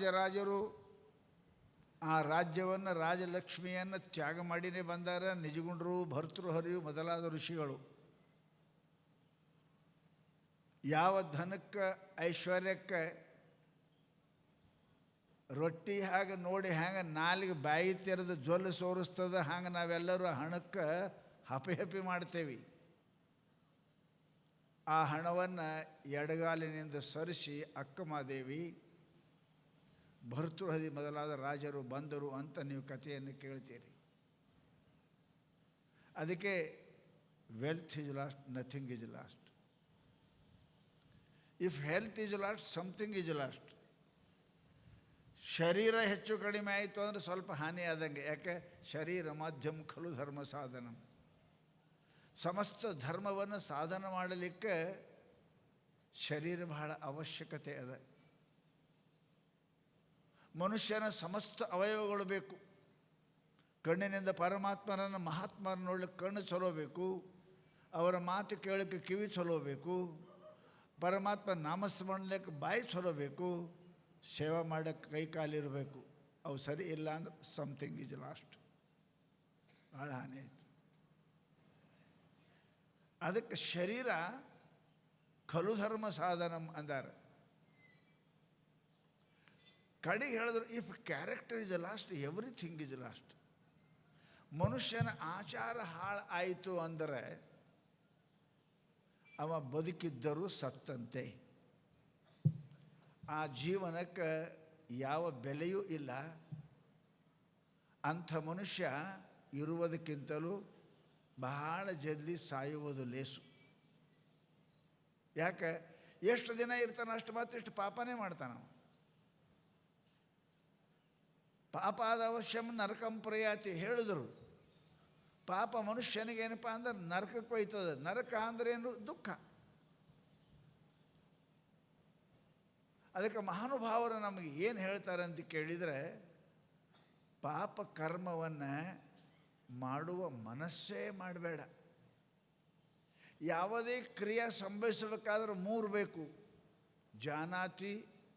ರಾಜರಾಜರು ಆ ರಾಜ್ಯವನ್ನು ರಾಜಲಕ್ಷ್ಮಿಯನ್ನು ತ್ಯಾಗ ಮಾಡಿನೇ ಬಂದಾರ. ನಿಜಗುಂಡರು, ಭರ್ತೃಹರಿಯು ಮೊದಲಾದ ಋಷಿಗಳು ಯಾವ ಧನಕ್ಕೆ ಐಶ್ವರ್ಯಕ್ಕೆ ರೊಟ್ಟಿ ಹಾಗೆ ನೋಡಿ ಹ್ಯಾಂಗೆ ನಾಲಿಗೆ ಬಾಯಿ ತೆರೆದು ಜೊಲ್ಲು ಸೋರಿಸ್ತದ, ಹಂಗೆ ನಾವೆಲ್ಲರೂ ಹಣಕ್ಕೆ ಹಪಿ ಮಾಡ್ತೇವೆ. ಆ ಹಣವನ್ನು ಎಡಗಾಲಿನಿಂದ ಸರಿಸಿ ಅಕ್ಕಮಾದೇವಿ, ಭರ್ತೃಹರಿ ಮೊದಲಾದ ರಾಜರು ಬಂದರು ಅಂತ ನೀವು ಕಥೆಯನ್ನು ಕೇಳ್ತೀರಿ. ಅದಕ್ಕೆ wealth is last, nothing is last. If health is last, something is last. ಶರೀರ ಹೆಚ್ಚು ಕಡಿಮೆ ಆಯಿತು ಅಂದರೆ ಸ್ವಲ್ಪ ಹಾನಿ ಆದಂಗೆ. ಯಾಕೆ? ಶರೀರ ಮಾಧ್ಯಮ ಖಲು ಧರ್ಮ ಸಾಧನ. ಸಮಸ್ತ ಧರ್ಮವನ್ನು ಸಾಧನ ಮಾಡಲಿಕ್ಕೆ ಶರೀರ ಬಹಳ ಅವಶ್ಯಕತೆ ಅದ. ಮನುಷ್ಯನ ಸಮಸ್ತ ಅವಯವಗಳು ಬೇಕು. ಕಣ್ಣಿನಿಂದ ಪರಮಾತ್ಮನನ್ನು ಮಹಾತ್ಮರನ್ನು ನೋಡ್ಲಿಕ್ಕೆ ಕಣ್ಣು ಚಲೋ ಬೇಕು, ಅವರ ಮಾತು ಕೇಳಲಿಕ್ಕೆ ಕಿವಿ ಚಲೋ ಬೇಕು, ಪರಮಾತ್ಮ ನಾಮಸ್ಮರಣಲಿಕ್ಕೆ ಬಾಯಿ ಚಲೋ ಬೇಕು, ಸೇವಾ ಮಾಡೋಕ್ಕೆ ಕೈ ಕಾಲಿರಬೇಕು. ಅವು ಸರಿ ಇಲ್ಲ ಅಂದ್ರೆ ಸಮಥಿಂಗ್ ಈಸ್ ಲಾಸ್ಟ್. ಭಾಳ ಹಾನಿ ಆಯಿತು. ಅದಕ್ಕೆ ಶರೀರ ಖಲು ಧರ್ಮ ಸಾಧನಂ ಅಂದಾರ. ಕಡೆಗೆ ಹೇಳಿದ್ರು, if character is last, everything is last. ಮನುಷ್ಯನ ಆಚಾರ ಹಾಳು ಆಯಿತು ಅಂದರೆ ಅವ ಬದುಕಿದ್ದರೂ ಸತ್ತಂತೆ. ಆ ಜೀವನಕ್ಕೆ ಯಾವ ಬೆಲೆಯೂ ಇಲ್ಲ. ಅಂಥ ಮನುಷ್ಯ ಇರುವುದಕ್ಕಿಂತಲೂ ಬಹಳ ಜಲ್ದಿ ಸಾಯುವುದು ಲೇಸು. ಯಾಕೆ? ಎಷ್ಟು ದಿನ ಇರ್ತಾನೆ ಅಷ್ಟು ಮತ್ತಿಷ್ಟು ಪಾಪನೇ ಮಾಡ್ತಾನೆ. ಪಾಪಾದ ಅವಶ್ಯಂ ನರಕಂ ಪ್ರಯಾತಿ ಹೇಳಿದರು. ಪಾಪ ಮನುಷ್ಯನಿಗೇನಪ್ಪ ಅಂದ್ರೆ ನರಕಕ್ಕೆ ಒಯ್ತದೆ. ನರಕ ಅಂದ್ರೇನು? ದುಃಖ. ಅದಕ್ಕೆ ಮಹಾನುಭಾವರು ನಮಗೆ ಏನು ಹೇಳ್ತಾರೆ ಅಂತ ಕೇಳಿದರೆ, ಪಾಪ ಕರ್ಮವನ್ನು ಮಾಡುವ ಮನಸ್ಸೇ ಮಾಡಬೇಡ. ಯಾವುದೇ ಕ್ರಿಯೆ ಸಂಭವಿಸಬೇಕಾದ್ರೆ ಮೂರು ಬೇಕು: ಜಾನಾತಿ,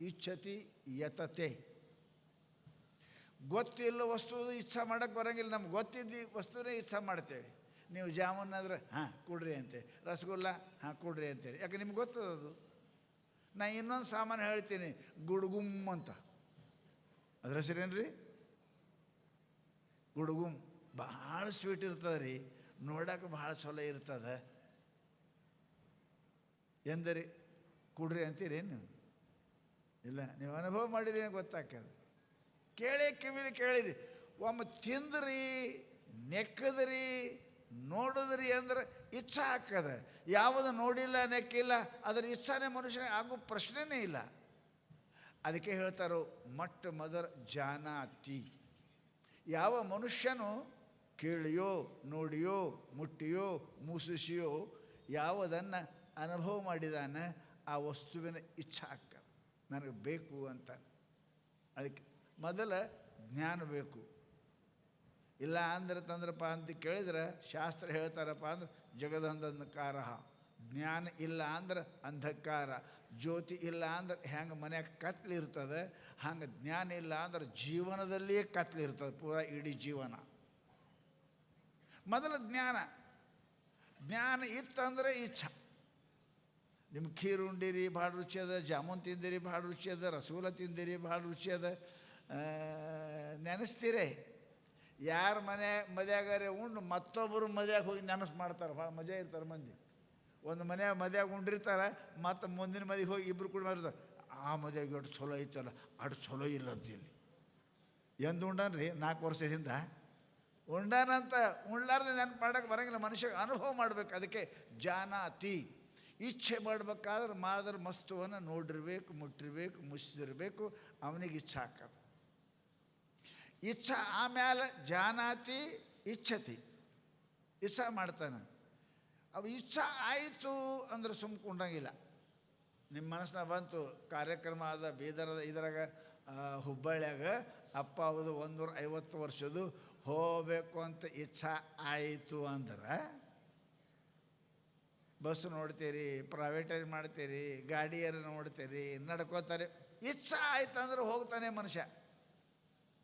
ಇಚ್ಛತಿ, ಯತತೆ. ಗೊತ್ತಿಲ್ಲ ವಸ್ತು ಇಚ್ಛೆ ಮಾಡೋಕ್ಕೆ ಬರೋಂಗಿಲ್ಲ. ನಮ್ಗೆ ಗೊತ್ತಿದ್ದ ವಸ್ತುವೇ ಇಚ್ಛೆ ಮಾಡ್ತೇವೆ. ನೀವು ಜಾಮೂನ್ ಆದರೆ ಹಾಂ ಕೊಡ್ರಿ ಅಂತೇಳಿ, ರಸಗುಲ್ಲ ಹಾಂ ಕೊಡ್ರಿ ಅಂತೇಳಿ. ಯಾಕೆ? ನಿಮ್ಗೆ ಗೊತ್ತದದು. ನಾ ಇನ್ನೊಂದು ಸಾಮಾನು ಹೇಳ್ತೀನಿ, ಗುಡುಗುಮ್ ಅಂತ. ಅದ್ರ ಹೆಸರೇನು ರೀ? ಗುಡುಗುಮ್. ಭಾಳ ಸ್ವೀಟ್ ಇರ್ತದೆ ರೀ, ನೋಡೋಕೆ ಭಾಳ ಚಲೋ ಇರ್ತದೆ. ಎಂದರೆ ಕೊಡ್ರಿ ಅಂತೀರೇನು ನೀವು? ಇಲ್ಲ, ನೀವು ಅನುಭವ ಮಾಡಿದ್ರೆ ಗೊತ್ತಾಗ್ತದೆ. ಕೇಳಿ ಕಿವಿಲಿ ಕೇಳಿರಿ. ಒಮ್ಮೆ ತಿಂದ್ರಿ, ನೆಕ್ಕದ್ರಿ, ನೋಡಿದ್ರಿ ಅಂದ್ರೆ ಇಚ್ಛೆ ಹಾಕದ. ಯಾವುದು ನೋಡಿಲ್ಲ, ನೆಕ್ಕಿಲ್ಲ, ಅದರ ಇಚ್ಛಾನೇ ಮನುಷ್ಯನೇ ಆಗೋ ಪ್ರಶ್ನೆನೇ ಇಲ್ಲ. ಅದಕ್ಕೆ ಹೇಳ್ತಾರೋ ಮೊಟ್ಟ ಮೊದಲ ಜಾನಾತಿ. ಯಾವ ಮನುಷ್ಯನು ಕೇಳಿಯೋ ನೋಡಿಯೋ ಮುಟ್ಟಿಯೋ ಮೂಸಿಸಿಯೋ ಯಾವುದನ್ನು ಅನುಭವ ಮಾಡಿದಾನೆ ಆ ವಸ್ತುವಿನ ಇಚ್ಛೆ ಆಗ್ತದೆ, ನನಗೆ ಬೇಕು ಅಂತ. ಅದಕ್ಕೆ ಮೊದಲ ಜ್ಞಾನ ಬೇಕು. ಇಲ್ಲ ಅಂದ್ರೆ ತಂದ್ರಪ್ಪ ಅಂತ ಕೇಳಿದ್ರೆ ಶಾಸ್ತ್ರ ಹೇಳ್ತಾರಪ್ಪ ಅಂದ್ರೆ ಜಗದಂಧಕಾರ. ಜ್ಞಾನ ಇಲ್ಲ ಅಂದ್ರೆ ಅಂಧಕಾರ. ಜ್ಯೋತಿ ಇಲ್ಲ ಅಂದ್ರೆ ಹೆಂಗೆ ಮನ್ಯಾಗ ಕತ್ಲಿರ್ತದೆ, ಹಂಗೆ ಜ್ಞಾನ ಇಲ್ಲ ಅಂದ್ರೆ ಜೀವನದಲ್ಲಿಯೇ ಕತ್ಲಿರ್ತದೆ, ಪೂರಾ ಇಡೀ ಜೀವನ. ಮೊದಲ ಜ್ಞಾನ. ಜ್ಞಾನ ಇತ್ತಂದರೆ ಇಚ್ಛೆ. ನಿಮ್ಮ ಖೀರು ಉಂಡಿರಿ ಭಾಳ ರುಚಿ ಅದ, ಜಾಮೂನ್ ತಿಂದಿರಿ ಭಾಳ ರುಚಿ ಅದ, ರಸಗುಲ್ಲ ತಿಂದಿರಿ ಭಾಳ ರುಚಿ ಅದ, ನೆನೆಸ್ತೀರೇ. ಯಾರ ಮದ್ಯಾಗಾರೆ ಉಂಡು ಮತ್ತೊಬ್ಬರು ಮದ್ಯಾಗ ಹೋಗಿ ನೆನಸು ಮಾಡ್ತಾರೆ. ಭಾಳ ಮಜಾ ಇರ್ತಾರೆ ಮಂದಿ. ಒಂದು ಮನ್ಯಾಗ ಮದ್ಯಾಗ ಉಂಡಿರ್ತಾರೆ, ಮತ್ತು ಮುಂದಿನ ಮದಿಗೆ ಹೋಗಿ ಇಬ್ಬರು ಕೂಡ ಮಾಡಿರ್ತಾರೆ. ಆ ಮದ್ಯಾಗ ಎಷ್ಟು ಚಲೋ ಐತಲ್ಲ, ಅಷ್ಟು ಚಲೋ ಇಲ್ಲ ಅಂತಿಲ್ಲಿ. ಎಂದು ಉಂಡಾನ್ರಿ 4 ವರ್ಷದಿಂದ ಉಂಡಾನಂತ. ಉಣ್ಲಾರ್ದೆ ನೆನಪು ಮಾಡೋಕ್ಕೆ ಬರೋಂಗಿಲ್ಲ. ಮನುಷ್ಯ ಅನುಭವ ಮಾಡಬೇಕು. ಅದಕ್ಕೆ ಜಾನಾತಿ. ಇಚ್ಛೆ ಮಾಡಬೇಕಾದ್ರೆ ಮಾದರ ಮಸ್ತುವನ್ನು ನೋಡಿರ್ಬೇಕು, ಮುಟ್ಟಿರ್ಬೇಕು, ಮುಚ್ಚಿರ್ಬೇಕು. ಅವನಿಗೆ ಇಚ್ಛೆ ಹಾಕೋದು. ಇಚ್ಛಾ ಆಮೇಲೆ ಜಾನಾತಿ ಇಚ್ಛತಿ. ಇಚ್ಛಾ ಮಾಡ್ತಾನೆ. ಅವು ಇಚ್ಛಾ ಆಯಿತು ಅಂದ್ರೆ ಸುಮ್ಕೊಂಡಂಗಿಲ್ಲ. ನಿಮ್ಮ ಮನಸ್ಸಿನಾಗ ಬಂತು, ಕಾರ್ಯಕ್ರಮ ಆದ ಬೀದರದ ಇದ್ರಾಗ ಹುಬ್ಬಳ್ಳಿಯಾಗ ಅಪ್ಪ ಅವ್ರದ್ದು 150 ವರ್ಷದ್ದು ಹೋಗಬೇಕು ಅಂತ ಇಚ್ಛಾ ಆಯಿತು ಅಂದ್ರೆ ಬಸ್ ನೋಡ್ತೀರಿ, ಪ್ರೈವೇಟಲ್ಲಿ ಮಾಡ್ತೀರಿ, ಗಾಡಿಯರು ನೋಡ್ತೀರಿ, ನಡ್ಕೋತಾರೆ. ಇಚ್ಛಾ ಆಯ್ತಂದ್ರೆ ಹೋಗ್ತಾನೆ ಮನುಷ್ಯ.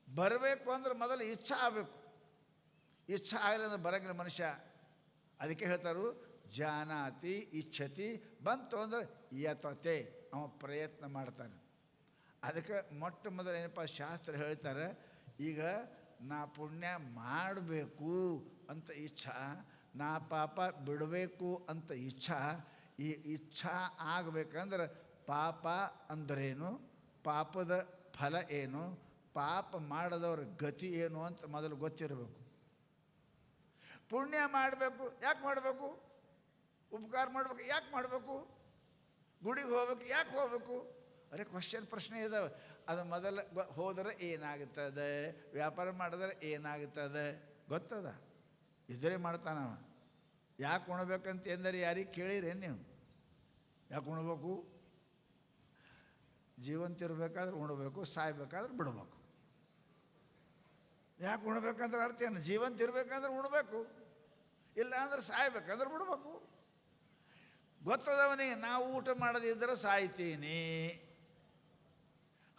ಬರಬೇಕು ಅಂದ್ರೆ ಮೊದಲು ಇಚ್ಛಾ ಆಗಬೇಕು. ಇಚ್ಛಾ ಆಗಲಿಲ್ಲ ಅಂದ್ರೆ ಬರಂಗಿಲ್ಲ ಮನುಷ್ಯ. ಅದಕ್ಕೆ ಹೇಳ್ತಾರು ಜಾನಾತಿ ಇಚ್ಛತಿ, ಬಂತು ಅಂದ್ರೆ ಯತತೆ, ಅವ ಪ್ರಯತ್ನ ಮಾಡ್ತಾನೆ. ಅದಕ್ಕೆ ಮೊಟ್ಟ ಮೊದಲು ಏನಪ್ಪ ಶಾಸ್ತ್ರ ಹೇಳ್ತಾರೆ, ಈಗ ನಾ ಪುಣ್ಯ ಮಾಡಬೇಕು ಅಂತ ಇಚ್ಛಾ, ನಾ ಪಾಪ ಬಿಡಬೇಕು ಅಂತ ಇಚ್ಛಾ. ಈ ಇಚ್ಛಾ ಆಗಬೇಕಂದ್ರೆ ಪಾಪ ಅಂದ್ರೇನು, ಪಾಪದ ಫಲ ಏನು, ಪಾಪ ಮಾಡದವ್ರ ಗತಿ ಏನು ಅಂತ ಮೊದಲು ಗೊತ್ತಿರಬೇಕು. ಪುಣ್ಯ ಮಾಡಬೇಕು, ಯಾಕೆ ಮಾಡಬೇಕು? ಉಪಕಾರ ಮಾಡಬೇಕು, ಯಾಕೆ ಮಾಡಬೇಕು? ಗುಡಿಗೆ ಹೋಗ್ಬೇಕು, ಯಾಕೆ ಹೋಗ್ಬೇಕು? ಅರೆ ಪ್ರಶ್ನೆ ಇದಾವೆ. ಅದು ಮೊದಲು ಹೋದರೆ ಏನಾಗುತ್ತದೆ, ವ್ಯಾಪಾರ ಮಾಡಿದ್ರೆ ಏನಾಗುತ್ತದೆ ಗೊತ್ತದ? ಇದ್ರೆ ಮಾಡ್ತಾನವ. ಯಾಕೆ ಉಣ್ಬೇಕಂತ ಎಂದರೆ ಯಾರಿಗೆ ಕೇಳಿರೇನು ನೀವು? ಯಾಕೆ ಉಣ್ಬೇಕು? ಜೀವಂತ ಇರಬೇಕಾದ್ರೆ ಉಣ್ಬೇಕು, ಸಾಯ್ಬೇಕಾದ್ರೆ ಬಿಡಬೇಕು. ಯಾಕೆ ಉಣ್ಬೇಕಂದ್ರೆ ಅರ್ಥ ಏನು? ಜೀವಂತ ಇರಬೇಕಂದ್ರೆ ಉಣ್ಬೇಕು, ಇಲ್ಲ ಅಂದ್ರೆ ಸಾಯ್ಬೇಕಂದ್ರೆ ಬಿಡ್ಬೇಕು. ಗೊತ್ತದವನಿಗೆ ನಾವು ಊಟ ಮಾಡದಿದ್ದರೆ ಸಾಯ್ತೀನಿ.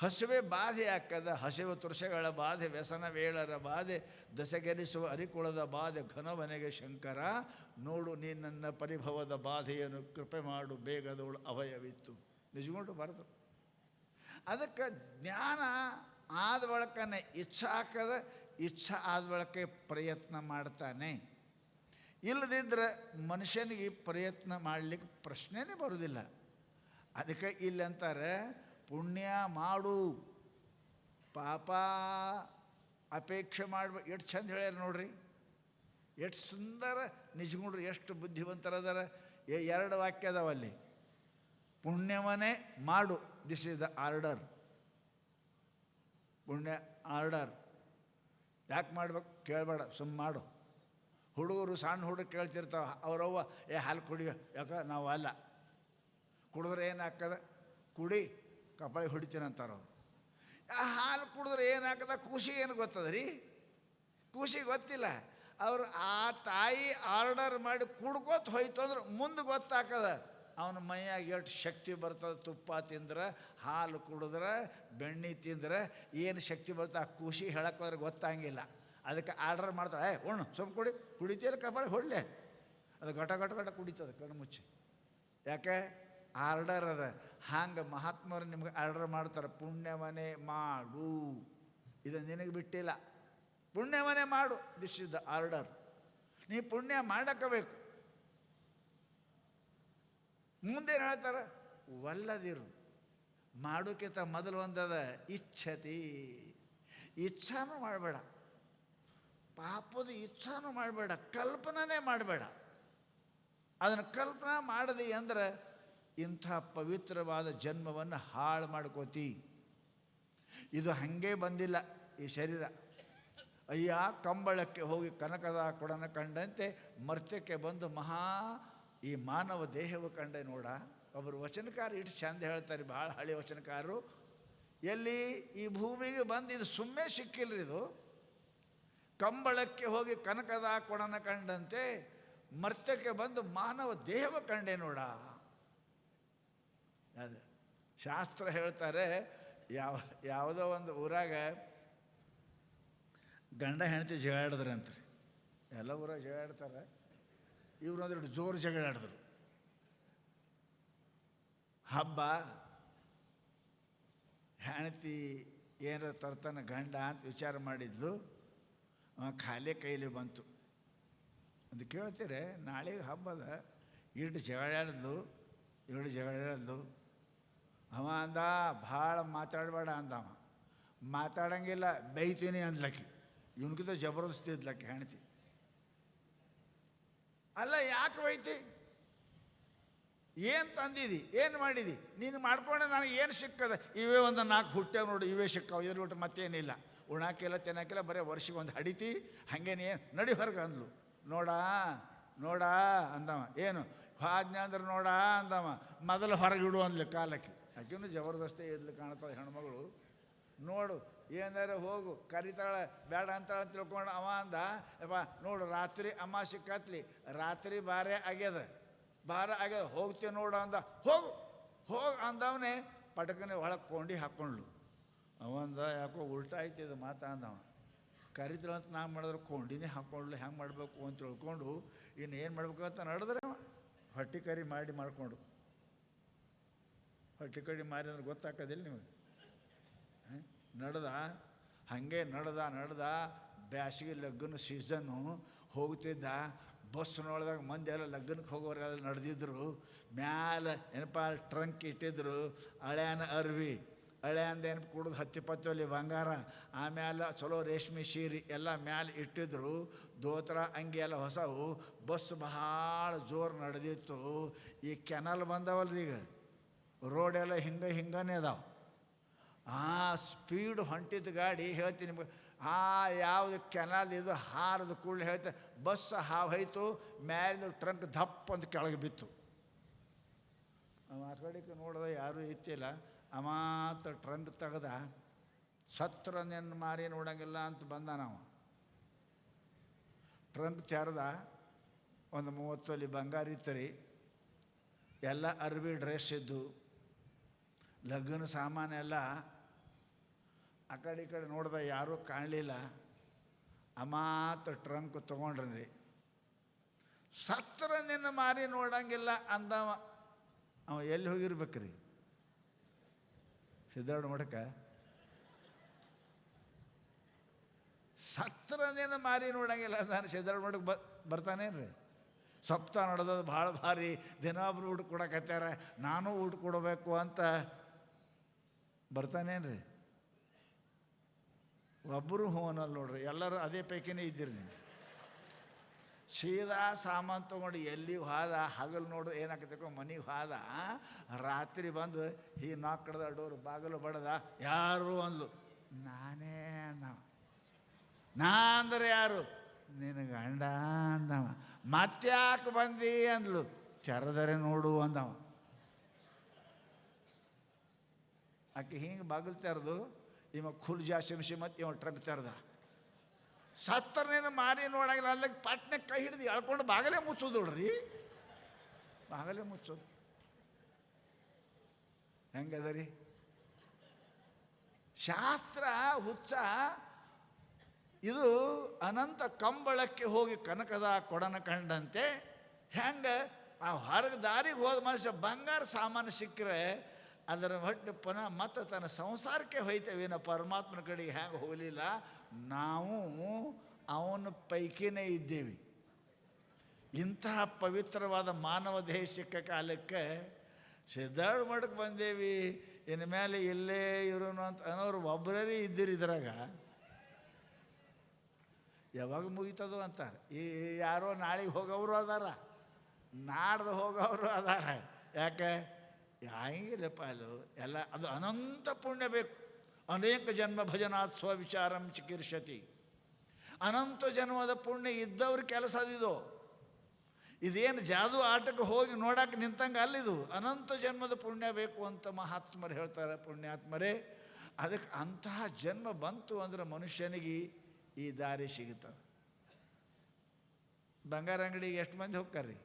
ಹಸಿವೆ ಬಾಧೆ ಹಾಕದ, ಹಸಿವು ತುರ್ಷಗಳ ಬಾಧೆ, ವ್ಯಸನ ವೇಳರ ಬಾಧೆ, ದಸಗೆಲಿಸುವ ಅರಿಕುಳದ ಬಾಧೆ, ಘನವನೆಗೆ ಶಂಕರ ನೋಡು ನೀನನ್ನ ಪರಿಭವದ ಬಾಧೆಯನ್ನು ಕೃಪೆ ಮಾಡು ಬೇಗದವಳು ಅಭಯವಿತ್ತು. ನಿಜಗೊಂಡು ಬರೆದು. ಅದಕ್ಕೆ ಜ್ಞಾನ ಆದ ಬಳಕನೇ ಇಚ್ಛಾ ಹಾಕದ, ಇಚ್ಛಾ ಆದ ಬಳಕೆ ಪ್ರಯತ್ನ ಮಾಡ್ತಾನೆ. ಇಲ್ಲದಿದ್ದರೆ ಮನುಷ್ಯನಿಗೆ ಪ್ರಯತ್ನ ಮಾಡಲಿಕ್ಕೆ ಪ್ರಶ್ನೆನೇ ಬರೋದಿಲ್ಲ. ಅದಕ್ಕೆ ಇಲ್ಲಿ ಅಂತಾರೆ ಪುಣ್ಯ ಮಾಡು, ಪಾಪ ಅಪೇಕ್ಷೆ ಮಾಡ್ಬೇಕು. ಎಷ್ಟು ಚಂದ ಹೇಳ್ಯಾರ ನೋಡ್ರಿ, ಎಷ್ಟು ಸುಂದರ. ನಿಜಗುಂಡ್ರು ಎಷ್ಟು ಬುದ್ಧಿವಂತರದಾರ. 2 ವಾಕ್ಯ ಅದಾವಲ್ಲಿ. ಪುಣ್ಯವನ್ನೇ ಮಾಡು, ದಿಸ್ ಈಸ್ ದ ಆರ್ಡರ್. ಪುಣ್ಯ ಆರ್ಡರ್. ಯಾಕೆ ಮಾಡ್ಬೇಕು ಕೇಳಬೇಡ, ಸುಮ್ಮ ಮಾಡು. ಹುಡುಗರು ಸಣ್ಣ ಹುಡುಗ ಕೇಳ್ತಿರ್ತಾವೆ, ಅವರವ್ವ ಹಾಲು ಕುಡಿಯೋ, ಯಾಕೆ ನಾವು ಅಲ್ಲ ಕುಡಿದ್ರೆ ಏನು ಹಾಕದ, ಕುಡಿ ಕಪಾಳಿ ಹೊಡಿತೀನಂತಾರ ಅವ್ರು. ಹಾಲು ಕುಡಿದ್ರೆ ಏನು ಹಾಕದ, ಖುಷಿ ಏನು ಗೊತ್ತದ ರೀ? ಖುಷಿ ಗೊತ್ತಿಲ್ಲ. ಅವರು ಆ ತಾಯಿ ಆರ್ಡರ್ ಮಾಡಿ ಕುಡ್ಕೋತ ಹೋಯ್ತು ಅಂದ್ರೆ ಮುಂದೆ ಗೊತ್ತಾಕದ ಅವನ ಮೈಯಾಗ ಎಷ್ಟು ಶಕ್ತಿ ಬರ್ತದೆ. ತುಪ್ಪ ತಿಂದ್ರೆ, ಹಾಲು ಕುಡಿದ್ರೆ, ಬೆಣ್ಣೆ ತಿಂದ್ರೆ ಏನು ಶಕ್ತಿ ಬರ್ತದೆ ಆ ಖುಷಿ ಹೇಳಕ್ಕೆ ಹೋದ್ರೆ ಗೊತ್ತಾಗಿಲ್ಲ. ಅದಕ್ಕೆ ಆರ್ಡರ್ ಮಾಡ್ತಾರೆ, ಉಣ್ಣು ಸುಮ್ಮ ಕುಡಿತೀರ ಕಪಾಳಿ ಹೊಡ್ಲೆ. ಅದು ಘಟ ಘಟ ಘಟ ಕುಡಿತದೆ ಕಣ್ಣು ಮುಚ್ಚಿ. ಯಾಕೆ? ಆರ್ಡರ್ ಅದ. ಹಂಗೆ ಮಹಾತ್ಮರು ನಿಮ್ಗೆ ಆರ್ಡರ್ ಮಾಡ್ತಾರೆ, ಪುಣ್ಯವನ್ನೇ ಮಾಡು. ಇದು ನಿನಗೆ ಬಿಟ್ಟಿಲ್ಲ, ಪುಣ್ಯವನ್ನೇ ಮಾಡು. This is the order. ನೀ ಪುಣ್ಯ ಮಾಡಕ್ಕಬೇಕು. ಮುಂದೇನು ಹೇಳ್ತಾರೆ? ಒಲ್ಲದಿರು. ಮಾಡೋಕ್ಕಿಂತ ಮೊದಲು ಒಂದದ ಇಚ್ಛತಿ. ಇಚ್ಛಾನೂ ಮಾಡಬೇಡ, ಪಾಪದ ಇಚ್ಛಾನೂ ಮಾಡಬೇಡ, ಕಲ್ಪನೆ ಮಾಡಬೇಡ. ಅದನ್ನು ಕಲ್ಪನಾ ಮಾಡದಿ ಅಂದ್ರೆ ಇಂಥ ಪವಿತ್ರವಾದ ಜನ್ಮವನ್ನು ಹಾಳು ಮಾಡ್ಕೋತಿ. ಇದು ಹಾಗೆ ಬಂದಿಲ್ಲ ಈ ಶರೀರ. ಅಯ್ಯ ಕಂಬಳಕ್ಕೆ ಹೋಗಿ ಕನಕದ ಕೊಡನ ಕಂಡಂತೆ ಮರ್ತ್ಯಕ್ಕೆ ಬಂದು ಈ ಮಾನವ ದೇಹವು ಕಂಡೆ ನೋಡ. ಒಬ್ಬರು ವಚನಕಾರ ಇಷ್ಟು ಚಂದ ಹೇಳ್ತಾರೆ, ಭಾಳ ಹಳೆ ವಚನಕಾರರು. ಎಲ್ಲಿ ಈ ಭೂಮಿಗೆ ಬಂದು ಇದು ಸುಮ್ಮನೆ ಸಿಕ್ಕಿಲ್ರಿ. ಇದು ಕಂಬಳಕ್ಕೆ ಹೋಗಿ ಕನಕದ ಕೊಡನ ಕಂಡಂತೆ ಮರ್ತ್ಯಕ್ಕೆ ಬಂದು ಮಾನವ ದೇಹವ ಕಂಡೆ ನೋಡ. ಅದು ಶಾಸ್ತ್ರ ಹೇಳ್ತಾರೆ. ಯಾವುದೋ ಒಂದು ಊರಾಗ ಗಂಡ ಹೆಂಡತಿ ಜಗಳಾಡಿದ್ರಂತ್ರಿ. ಎಲ್ಲ ಊರಾಗ ಜಗಳಾಡ್ತಾರೆ. ಇವ್ರು ಒಂದೆರಡು ಜೋರು ಜಗಳಾಡಿದ್ರು. ಹಬ್ಬ, ಹೆಂಡತಿ ಏನಾರ ತರ್ತಾನ ಗಂಡ ಅಂತ ವಿಚಾರ ಮಾಡಿದ್ಲು. ಖಾಲಿ ಕೈಲಿ ಬಂತು. ಅದು ಕೇಳ್ತೀರ, ನಾಳೆಗೆ ಹಬ್ಬದ ಇಟ್ಟು ಜಗಳಾಡಿದ್ಲು, ಇವಳು ಜಗಳಾಡಿದ್ಲು. ಅವ ಅಂದ, ಭಾಳ ಮಾತಾಡಬೇಡ ಅಂದವ. ಮಾತಾಡಂಗಿಲ್ಲ, ಬೈತೀನಿ ಅಂದ್ಲಕ್ಕಿ. ಇವನ್ಗಿಂತ ಜಬರ್ದಸ್ತಿ ಇದ್ಲಕ್ಕಿ ಹೆಂಡತಿ. ಅಲ್ಲ, ಯಾಕೆ ಬೈತಿ? ಏನು ತಂದಿದಿ, ಏನು ಮಾಡಿದಿ, ನೀನು ಮಾಡ್ಕೊಂಡೆ ನನಗೆ ಏನು ಸಿಕ್ಕದ? ಇವೇ ಒಂದು 4 ಹುಟ್ಟ್ಯಾವ ನೋಡಿ, ಇವೇ ಸಿಕ್ಕಾವ. ಇದ್ರ ಬಿಟ್ಟು ಮತ್ತೇನಿಲ್ಲ. ಉಣಾಕಿಲ್ಲ ತಿನ್ನಕ್ಕಿಲ್ಲ, ಬರೀ ವರ್ಷಕ್ಕೆ ಒಂದು ಹಡಿತಿ. ಹಾಗೇನೇನು ನಡಿ ಹೊರಗೆ ಅಂದ್ಲು. ನೋಡ ಅಂದವ. ಏನು ಹಾಜ್ಞೆ ಅಂದ್ರೆ ನೋಡ ಅಂದವ. ಮೊದಲು ಹೊರಗಿಡು ಅಂದ್ಲು ಕಾಲಕ್ಕೆ. ಆಕೆನೂ ಜಬರ್ದಸ್ತಿ ಇದ್ಲು ಕಾಣ್ತದೆ ಹೆಣ್ಮಗಳು. ನೋಡು ಏನಾರ ಹೋಗು ಕರಿತಾಳೆ, ಬೇಡ ಅಂತಾಳೆ ಅಂತ ತಿಳ್ಕೊಂಡು ಅವ ಅಂದ. ಯಪ್ಪ ನೋಡು, ರಾತ್ರಿ ಅಮಾವಾಸ್ಯೆ ಕತ್ಲಿ, ರಾತ್ರಿ ಭಾರ ಆಗ್ಯದ, ಹೋಗ್ತೀವಿ ನೋಡು ಅಂದ. ಹೋಗು ಅಂದವನೇ ಪಟಕನೆ ಒಳಗೆ ಕೊಂಡಿ ಹಾಕ್ಕೊಂಡ್ಳು. ಅವಂದ ಯಾಕೋ ಉಲ್ಟಾ ಆಯ್ತಿದ್ದು ಮಾತಾ ಅಂದವ. ಕರಿತಳಂತ ನಾ ಮಾಡಿದ್ರೆ ಕೊಂಡಿನೇ ಹಾಕ್ಕೊಂಡ್ಲು, ಹೆಂಗೆ ಮಾಡಬೇಕು ಅಂತ ತಿಳ್ಕೊಂಡು ಇನ್ನು ಏನು ಮಾಡ್ಬೇಕು ಅಂತ ನಡೆದ್ರೆ ಅವ ಹೊಟ್ಟೆ ಕರಿ ಮಾಡಿಕೊಂಡು ಹೊಟ್ಟೆ ಕಡಿ ಮಾರಿ ಅಂದ್ರೆ ಗೊತ್ತಾಗೋದಿಲ್ಲ ನಿಮಗೆ. ನಡೆದ ಹಾಗೆ ನಡೆದ ಬ್ಯಾಸಿಗೆ ಲಗ್ನ ಸೀಸನ್ನು ಹೋಗ್ತಿದ್ದ. ಬಸ್ನೊಳದಾಗ ಮಂದಿ ಎಲ್ಲ ಲಗ್ನಕ್ಕೆ ಹೋಗೋರೆಲ್ಲ ನಡೆದಿದ್ರು. ಮ್ಯಾಲೆ ಏನಪ್ಪ ಟ್ರಂಕ್ ಇಟ್ಟಿದ್ರು, ಹಳೆಯನ ಅರ್ವಿ, ಹಳೆ ಅಂದ ಏನಪ್ಪ ಕುಡಿದು 10-20 ತೊಲಿ ಬಂಗಾರ, ಆಮೇಲೆ ಚಲೋ ರೇಷ್ಮೆ ಸೀರೆ ಎಲ್ಲ ಮ್ಯಾಲೆ ಇಟ್ಟಿದ್ರು. ದೋತ್ರ ಅಂಗಿ ಎಲ್ಲ ಹೊಸವು. ಬಸ್ ಭಾಳ ಜೋರು ನಡೆದಿತ್ತು. ಈ ಕೆನಲ್ ಬಂದವಲ್ರಿ, ಈಗ ರೋಡೆಲ್ಲ ಹಿಂಗನೇ ಅದಾವೆ. ಆ ಸ್ಪೀಡ್ ಹೊಂಟಿದ್ದ ಗಾಡಿ ಹೇಳ್ತೀನಿ ನಿಮ್ಗೆ. ಯಾವುದು ಕೆನಾಲ್ ಇದು ಹಾರದ ಕೂಡಲೇ ಹೇಳ್ತಾ ಬಸ್ ಹಾವೈತು. ಮ್ಯಾಲಿಂದ ಟ್ರಂಕ್ ದಪ್ಪ ಅಂತ ಕೆಳಗೆ ಬಿತ್ತು. ಆ ಕಡೆಗೆ ನೋಡಿದ ಯಾರೂ ಇತ್ತಿಲ್ಲ. ಮಾತ್ರ ಟ್ರಂಕ್ ತೆಗೆದ. ಸತ್ರ ನೆನ್ನು ಮಾರಿ ನೋಡಂಗಿಲ್ಲ ಅಂತ ಬಂದ. ನಾವು ಟ್ರಂಕ್ ತೆರೆದ. ಒಂದು 30 ತೊಲಿ ಬಂಗಾರ ಇತ್ತು ರೀ. ಎಲ್ಲ ಅರ್ಬಿ ಡ್ರೆಸ್ ಇದ್ದು, ಲಗ್ನ ಸಾಮಾನೆಲ್ಲ. ಆ ಕಡೆ ಈ ಕಡೆ ನೋಡ್ದೆ ಯಾರೂ ಕಾಣಲಿಲ್ಲ. ಮಾತ್ರ ಟ್ರಂಕ್ ತೊಗೊಂಡ್ರಿ. ಸತ್ರ ನಿನ್ನ ಮಾರಿ ನೋಡಂಗಿಲ್ಲ ಅಂದವ. ಅವ ಎಲ್ಲಿ ಹೋಗಿರ್ಬೇಕ್ರಿ? ಸಿದ್ಧಾರ್ಥ ಮಠಕ್ಕೆ. ಸತ್ರ ನಿನ್ನ ಮಾರಿ ನೋಡಂಗಿಲ್ಲ ನಾನು ಸಿದ್ಧಾರ್ಥ ಮಠಕ್ಕೆ ಬರ್ತಾನೇನ್ರಿ? ಸಪ್ತಾಹ ನಡೆದದು ಭಾಳ ಭಾರಿ. ದಿನಾಬ್ರು ಊಟ ಕೊಡಕತ್ಯಾರ, ನಾನು ಊಟ ಕೊಡಬೇಕು ಅಂತ ಬರ್ತಾನೇನ್ರಿ? ಒಬ್ಬರು ಹ್ಞೂ ಅನ್ನಲ್ಲ ನೋಡ್ರಿ. ಎಲ್ಲರೂ ಅದೇ ಪೈಕಿನೇ ಇದ್ದೀರಿ ನೀವು. ಸೀದಾ ಸಾಮಾನು ತೊಗೊಂಡು ಎಲ್ಲಿ ಹೋದ. ಹಗಲು ನೋಡು ಏನಾಕತ್ತೇಕೋ ಮನೆಗೆ ಹೋದ. ರಾತ್ರಿ ಬಂದು ಹೀಗೆ ನಾಲ್ಕು ಕಡ್ದ ಡೋರು ಬಾಗಿಲು ಬಡ್ದ. ಯಾರು ಅಂದ್ಲು. ನಾನೇ ಅಂದವ. ನಾ ಅಂದ್ರೆ ಯಾರು? ನಿನ್ನ ಗಂಡ ಅಂದವ. ಮತ್ತ್ಯಾಕೆ ಬಂದಿ ಅಂದ್ಲು. ತೆರೆದರೆ ನೋಡು ಅಂದವ. ಆಕೆ ಹಿಂಗೆ ಬಾಗಿಲು ತೆರೆದು ಇವ ಖುಲ್ ಜಾಸಿಮಿಸಿ ಮತ್ತು ಇವ ಟ್ರಂಕ್ ತೆರೆದ. ಸತ್ತರ್ನೇನು ಮಾರಿ ನೋಡಂಗಿಲ್ಲ. ಅಲ್ಲಿಗೆ ಪಟ್ನೆ ಕೈ ಹಿಡಿದು ಎಳ್ಕೊಂಡು ಬಾಗಲೇ ಮುಚ್ಚೋದು ನೋಡ್ರಿ. ಬಾಗಲೇ ಮುಚ್ಚೋದು ಹೆಂಗದ ರೀ ಶಾಸ್ತ್ರ ಹುಚ್ಚ. ಇದು ಅನಂತ ಕಂಬಳಕ್ಕೆ ಹೋಗಿ ಕನಕದ ಕೊಡನ ಕಂಡಂತೆ. ಹೆಂಗೆ ಆ ಹೊರಗೆ ದಾರಿಗೆ ಹೋದ ಮನುಷ್ಯ ಬಂಗಾರ ಸಾಮಾನು ಸಿಕ್ಕರೆ ಅದರ ಹೊಟ್ಟೆ ಪುನಃ ಮತ್ತೆ ತನ್ನ ಸಂಸಾರಕ್ಕೆ ಹೋಯ್ತೇವೇನೋ, ಪರಮಾತ್ಮನ ಕಡೆಗೆ ಹೆಂಗೆ ಹೋಗಲಿಲ್ಲ. ನಾವು ಅವನ ಪೈಕಿನೇ ಇದ್ದೀವಿ. ಇಂತಹ ಪವಿತ್ರವಾದ ಮಾನವ ದೇಹ ಸಿಕ್ಕ ಕಾಲಕ್ಕೆ ಸಿದ್ಧಾರ್ಥ ಮಠಕ್ಕೆ ಬಂದೇವಿ. ಇನ್ನು ಮೇಲೆ ಇಲ್ಲೇ ಇರೋನು ಅಂತ ಅನ್ನೋರು ಒಬ್ಬರೇ ಇದ್ದೀರಿ. ಇದ್ರಾಗ ಯಾವಾಗ ಮುಗಿತದೋ ಅಂತಾರೆ. ಈ ಯಾರೋ ನಾಳೆಗೆ ಹೋಗೋರು ಅದಾರ, ನಾಡ್ದು ಹೋಗೋರು ಅದಾರ. ಯಾಕೆ ಹಂಗಿಲ್ಲಪ್ಪ ಅಲ್ಲೂ ಎಲ್ಲ ಅದು ಅನಂತ ಪುಣ್ಯ ಬೇಕು. ಅನೇಕ ಜನ್ಮ ಭಜನಾತ್ ಸ್ವವಿಚಾರಂ ಚಿಕೀರ್ಷತಿ. ಅನಂತ ಜನ್ಮದ ಪುಣ್ಯ ಇದ್ದವ್ರ ಕೆಲಸ ಅದಿದು. ಇದೇನು ಜಾದು ಆಟಕ್ಕೆ ಹೋಗಿ ನೋಡಕ್ಕೆ ನಿಂತಂಗೆ ಅಲ್ಲಿದು. ಅನಂತ ಜನ್ಮದ ಪುಣ್ಯ ಬೇಕು ಅಂತ ಮಹಾತ್ಮರು ಹೇಳ್ತಾರೆ, ಪುಣ್ಯಾತ್ಮರೇ. ಅದಕ್ಕೆ ಅಂತಹ ಜನ್ಮ ಬಂತು ಅಂದ್ರೆ ಮನುಷ್ಯನಿಗೆ ಈ ದಾರಿ ಸಿಗುತ್ತದೆ. ಬಂಗಾರ ಅಂಗಡಿಗೆ ಎಷ್ಟು ಮಂದಿ ಹೋಗ್ತಾರ್ರಿ?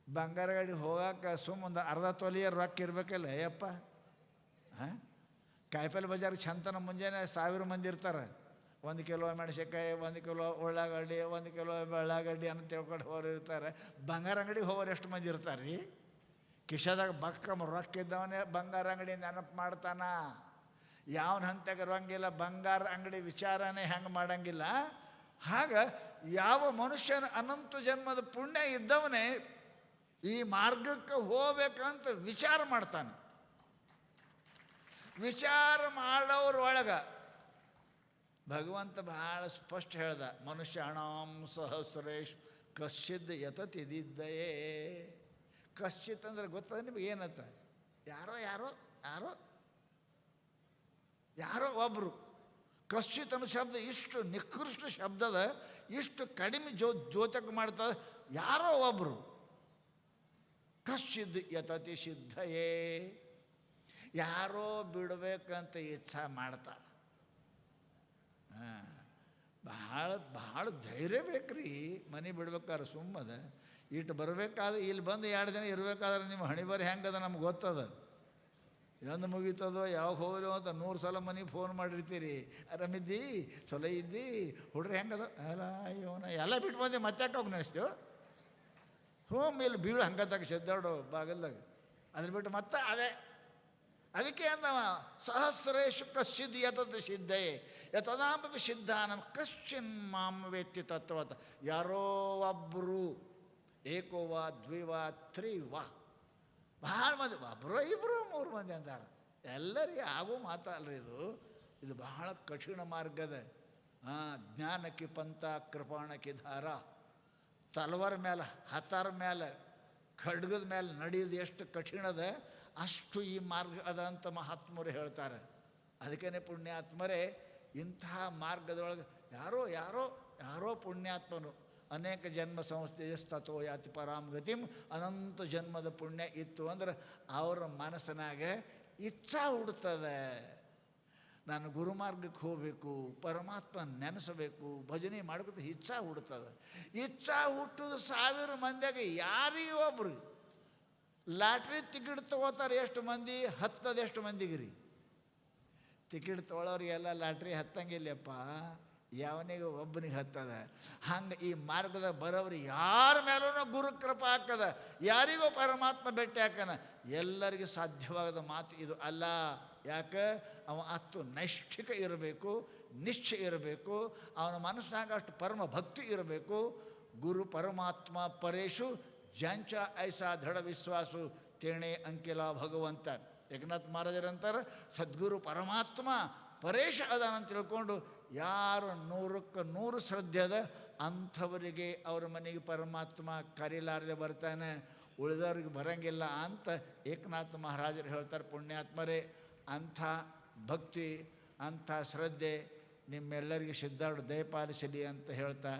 ಬಂಗಾರ ಅಂಗಡಿ ಹೋಗಾಕ ಸುಮ್ಮೊಂದು ಅರ್ಧ ತೊಲಿಯ ರೊಕ್ಕ ಇರಬೇಕಲ್ಲ ಯಪ್ಪ. ಹಾಂ, ಕಾಯಿಪಲ್ಲೆ ಬಜಾರ್ ಚಂತನ ಮುಂಜಾನೆ 1000 ಮಂದಿ ಇರ್ತಾರೆ. 1 ಕಿಲೋ ಮೆಣಸಿನ್ಕಾಯಿ, 1 ಕಿಲೋ ಉಳ್ಳಾಗಡ್ಡಿ, 1 ಕಿಲೋ ಬೆಳ್ಳಾಗಡ್ಡಿ ಅಂತ ತಿಳ್ಕೊಂಡು ಹೋಗೋರು ಇರ್ತಾರೆ. ಬಂಗಾರ ಅಂಗಡಿಗೆ ಹೋಗೋರು ಎಷ್ಟು ಮಂದಿ ಇರ್ತಾರೆ ರೀ? ಕಿಶದಾಗ ಬಕ್ಕಮ್ಮ ರೊಕ್ಕ ಇದ್ದವನೇ ಬಂಗಾರ ಅಂಗಡಿ ನೆನಪು ಮಾಡ್ತಾನ. ಯಾವನ ಹಂತಾಗ ರಂಗಿಲ್ಲ, ಬಂಗಾರ ಅಂಗಡಿ ವಿಚಾರನೇ ಹೆಂಗೆ ಮಾಡಂಗಿಲ್ಲ. ಹಾಗೆ ಯಾವ ಮನುಷ್ಯನ ಅನಂತ ಜನ್ಮದ ಪುಣ್ಯ ಇದ್ದವನೇ ಈ ಮಾರ್ಗಕ್ಕೆ ಹೋಗ್ಬೇಕಂತ ವಿಚಾರ ಮಾಡ್ತಾನೆ. ವಿಚಾರ ಮಾಡೋರೊಳಗೆ ಭಗವಂತ ಭಾಳ ಸ್ಪಷ್ಟ ಹೇಳ್ದ, ಮನುಷ್ಯಾಣಾಂ ಸಹಸ್ರೇಶ್ ಕಶ್ಚಿದ್ ಯತತಿದಿದ್ದಯೇ. ಕಶ್ಚಿತ್ ಅಂದ್ರೆ ಗೊತ್ತದ ನಿಮಗೆ ಏನಂತ? ಯಾರೋ ಯಾರೋ ಯಾರೋ ಯಾರೋ ಒಬ್ಬರು. ಕಶ್ಚಿತ್ ಅನ್ನೋ ಶಬ್ದ ಇಷ್ಟು ನಿಕೃಷ್ಟ ಶಬ್ದದ, ಇಷ್ಟು ಕಡಿಮೆ ದ್ಯೋತಕ ಮಾಡ್ತದೆ. ಯಾರೋ ಒಬ್ಬರು ಕಶ್ಚಿದ್ ಯತತಿ ಸಿದ್ಧಯೇ, ಯಾರೋ ಬಿಡಬೇಕಂತ ಇಚ್ಛಾ ಮಾಡ್ತಾರೆ. ಭಾಳ ಭಾಳ ಧೈರ್ಯ ಬೇಕ್ರಿ ಮನೆ ಬಿಡ್ಬೇಕಾದ್ರೆ. ಸುಮ್ಮದ ಇಟ್ಟು ಬರಬೇಕಾದ್ರೆ ಇಲ್ಲಿ ಬಂದು 2 ದಿನ ಇರಬೇಕಾದ್ರೆ ನಿಮ್ಮ ಹಣೆ ಬರ ಹೆಂಗದ ನಮ್ಗೆ ಗೊತ್ತದ. ಎಂದು ಮುಗೀತದೋ ಯಾವಾಗ ಹೋಗಲು ಅಂತ 100 ಸಲ ಮನೆಗೆ ಫೋನ್ ಮಾಡಿರ್ತೀರಿ. ಆರಾಮಿದ್ದಿ, ಚಲೋ ಇದ್ದಿ, ಹುಡ್ರಿ ಹೆಂಗದ, ಅಲ್ಲ ಇವನ ಎಲ್ಲ ಬಿಟ್ಟು ಬಂದೆ ಮತ್ತೆ ಹೋಗಿ ನೆನೆಸ್ತೇವೆ. ಇಲ್ಲಿ ಬೀಳು ಹಂಗತ್ತಾಗ ಶೆದ್ದಾಡೋ ಬಾಗಲ್ದಾಗ ಅದ್ರ ಬಿಟ್ಟು ಮತ್ತೆ ಅದೇ. ಅದಕ್ಕೆ ಅಂದವ ಸಹಸ್ರೇಶು ಕಶ್ಚಿದ್ ಯತದ್ ಸಿದ್ಧೇ ಯತದಾಂಬ ಸಿದ್ಧಾನಂ ಕಶ್ಚಿನ್ ಮಾಂ ವೇತ್ತಿ ತತ್ವತ. ಯಾರೋ ಒಬ್ಬರು, ಏಕೋವಾ ದ್ವಿವಾ ತ್ರಿವಾ, ಭಾಳ ಮಂದಿ, ಒಬ್ಬರು 2 3 ಮಂದಿ ಅಂತಾರೆ. ಎಲ್ಲರಿಗೆ ಆಗೋ ಮಾತಲ್ರಿ ಇದು ಬಹಳ ಕಠಿಣ ಮಾರ್ಗದ. ಜ್ಞಾನಕ್ಕೆ ಪಂಥ ಕೃಪಾಣಕ್ಕೆ ಧಾರ. ತಲವಾರ ಮೇಲೆ, ಹತ್ತಾರ ಮೇಲೆ, ಖಡ್ಗದ ಮೇಲೆ ನಡೆಯೋದು ಎಷ್ಟು ಕಠಿಣದ ಅಷ್ಟು ಈ ಮಾರ್ಗ ಅದ ಅಂತ ಮಹಾತ್ಮರು ಹೇಳ್ತಾರೆ. ಅದಕ್ಕೇ ಪುಣ್ಯಾತ್ಮರೇ ಇಂತಹ ಮಾರ್ಗದೊಳಗೆ ಯಾರೋ ಪುಣ್ಯಾತ್ಮನು ಅನೇಕ ಜನ್ಮ ಸಂಸ್ಥೆ ತಥೋ ಯಾತಿ ಪರಾಂ ಗತಿಂ, ಅನಂತ ಜನ್ಮದ ಪುಣ್ಯ ಇತ್ತು ಅಂದ್ರೆ ಅವರ ಮನಸ್ಸಿನಾಗ ಇಚ್ಛಾ ಹುಡ್ತದೆ. ನಾನು ಗುರುಮಾರ್ಗಕ್ಕೆ ಹೋಗಬೇಕು, ಪರಮಾತ್ಮ ನೆನೆಸಬೇಕು, ಭಜನೆ ಮಾಡ್ಕೊತ ಇಚ್ಛಾ ಹುಡ್ತದೆ. ಇಚ್ಛಾ ಹುಟ್ಟುದು 1000 ಮಂದಿಯಾಗ ಯಾರಿಗೆ ಒಬ್ರು. ಲಾಟ್ರಿ ಟಿಕೆಟ್ ತೊಗೋತಾರೆ ಎಷ್ಟು ಮಂದಿ, ಹತ್ತದ ಎಷ್ಟು ಮಂದಿಗೆ ರೀ? ಟಿಕೆಟ್ ತೊಗೊಳೋರಿಗೆಲ್ಲ ಲಾಟ್ರಿ ಹತ್ತಂಗಿಲ್ಲಪ್ಪ, ಯಾವನಿಗೆ ಒಬ್ಬನಿಗೆ ಹತ್ತದ. ಹಂಗೆ ಈ ಮಾರ್ಗದ ಬರೋವ್ರು ಯಾರ ಮೇಲೂ ಗುರು ಕೃಪಾ ಹಾಕದ, ಯಾರಿಗೋ ಪರಮಾತ್ಮ ಭೇಟಿ ಹಾಕನ. ಎಲ್ಲರಿಗೂ ಸಾಧ್ಯವಾಗದ ಮಾತು ಇದು ಅಲ್ಲ. ಯಾಕೆ? ಅವ ಅಷ್ಟು ನೈಷ್ಠಿಕ ಇರಬೇಕು, ನಿಶ್ಚಯ ಇರಬೇಕು, ಅವನ ಮನಸ್ಸಿನಾಗ ಅಷ್ಟು ಪರಮ ಭಕ್ತಿ ಇರಬೇಕು. ಗುರು ಪರಮಾತ್ಮ ಪರೇಶು ಜಾಂಚ ಐಸಾ ದೃಢ ವಿಶ್ವಾಸು ತೇಣೆ ಅಂಕಿಲ ಭಗವಂತ. ಏಕನಾಥ್ ಮಹಾರಾಜರಂತಾರೆ ಸದ್ಗುರು ಪರಮಾತ್ಮ ಪರೇಶ ಅದಾನಂತ ತಿಳ್ಕೊಂಡು ಯಾರು 100ಕ್ಕೆ 100 ಶ್ರದ್ಧೆ ಅದ ಅಂಥವರಿಗೆ ಅವ್ರ ಮನೆಗೆ ಪರಮಾತ್ಮ ಕರೀಲಾರದೆ ಬರ್ತಾನೆ, ಉಳಿದವ್ರಿಗೆ ಬರಂಗಿಲ್ಲ ಅಂತ ಏಕನಾಥ ಮಹಾರಾಜರು ಹೇಳ್ತಾರೆ. ಪುಣ್ಯಾತ್ಮರೇ, ಅಂಥ ಭಕ್ತಿ, ಅಂಥ ಶ್ರದ್ಧೆ ನಿಮ್ಮೆಲ್ಲರಿಗೆ ಸಿದ್ಧಾರ್ಥ ದಯಪಾಲಿಸಲಿ ಅಂತ ಹೇಳ್ತಾ